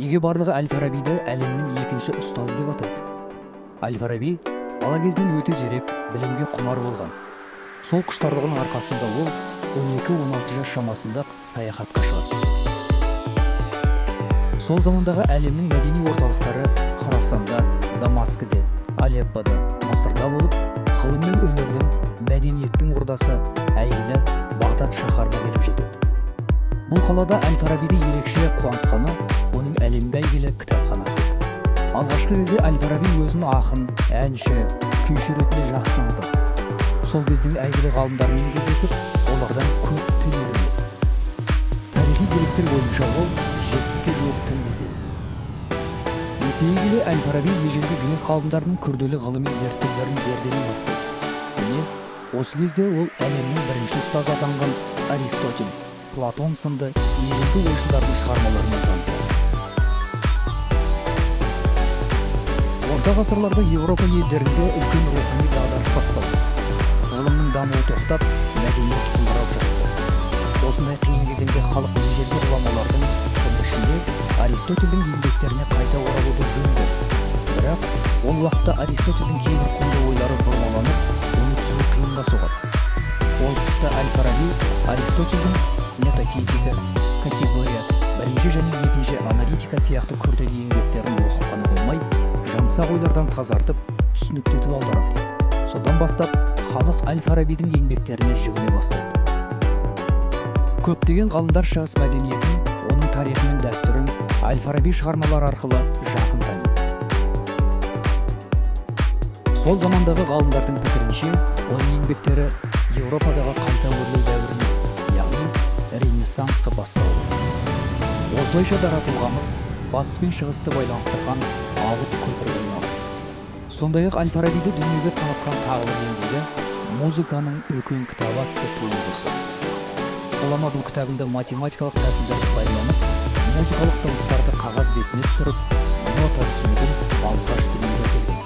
Неге барлығы Әл-Фарабиді әлемнің екінші ұстазы деп атайды? Әл-Фараби бала кезінен өте зерек, білімге құмар болған. Сол құштарлығының арқасында ол 12-16 жас шамасында саяхатқа шығады. Сол замандағы әлемнің мәдени орталықтары Хорасанда, Дамаскіде, Алеппода, Мысырда болып, ғылым мен өнердің, мәдениеттің ордасы әйгілі Бағдат шаһарына келіп жетеді. Бұл қалада Әл-Фарабиді ерекше қуантқаны оның әлемге әйгілі кітапханасы. Алғашқы кезде Әл-Фараби өзін ақын, әнші, күйші ретінде жақсы танытады. Сол кездің әйгілі ғалымдармен кездесіп, олардан көп тіл үйренеді. Тарихи деректер бойынша ол 70-ге жуық тіл біледі. Есейе келе Әл-Фараби ежелгі грек ғалымдарының күрделі ғылыми зерттеулерін зерделей бастайды. Міне, осы кезде ол әлемнің бірінші ұстазы атанған Аристотель, Платон сынды ежелгі ойшылдардың шығармаларымен танысады. Орта ғасырларда Еуропа елдерінде үлкен рухани дағдарыс басталды. Ғылымның дамуы тоқтап, мәдениет құлдырап жатты. Осындай қиын кезеңде халық ежелгі ғұламалардың, соның ішінде Аристотельдің еңбектеріне қайта оралуды жөн көрді. Бірақ ол уақытта Аристотельдің кейбір құнды ойлары бұрмаланып, оны түсіну қиынға соғады. Ол тұста Әл-Фараби Аристотельдің метафизика, категория, бірінші және екінші аналитика сияқты күрделі еңбектерін оқып қана қоймай, жаңсақ ойлардан тазартып, түсініктетіп аударады. Содан бастап, халық Әл-Фарабидің еңбектеріне жүгіне бастайды. Көптеген ғалымдар шығыс мәдениетін, оның тарихы мен дәстүрін Әл-Фараби шығармалар арқылы жақын таниды. Сол замандағы ғалымдардың пікірінше, оның еңбектері Еуропадағы қайта өрлеу дәуіріне, яғни Ренессансқа басталды. Осылайша дара тұлғамыз батыс пен шығысты байланыстырған алып көпір болмақ. Сондай-ақ Әл-Фарабиді дүниеге танытқан тағы бір еңбегі «Музыканың үлкен кітабы» атты туындысы. Ғұлама бұл кітабында математикалық тәсілдерді пайдаланып, музыкалық дыбыстарды қағаз бетіне түсіріп, нота түсінігін алғаш тілге келген.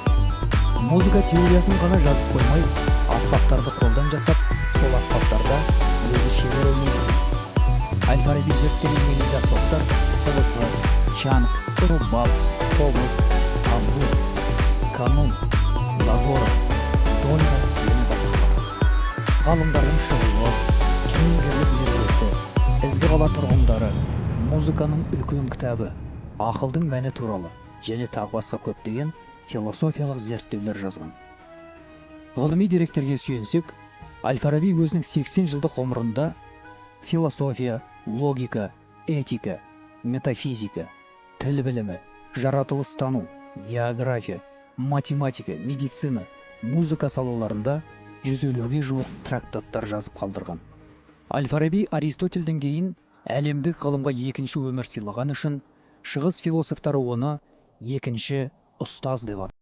Музыка теориясын ғана жазып қоймай, аспаптарды қолдан жасап, сол аспаптарда өзі шебер ойнайды. Әл-Фараби зерттеген негізгі аспаптар сыбызғы, чанг, рубаб, қобыз, тамбур, канун, лагора, дольна және басқалар. Ғалымдардың шығуы, кейінгерлік меруеті, ізгі қала тұрғындары, музыканың үлкен кітабы, ақылдың мәні туралы және тағы басқа көптеген философиялық зерттеулер жазған. Ғылыми деректерге сүйенсек, Әл-Фараби өзінің 80 жылдық ғұмырында философия, логика, этика, метафизика, тіл білімі, жаратылыстану, география, математика, медицина, музыка салаларында 150-ге жуық трактаттар жазып қалдырған. Әл-Фараби Аристотельден кейін әлемдік ғылымға екінші өмір сыйлаған үшін шығыс философтары оны екінші ұстаз деп атады.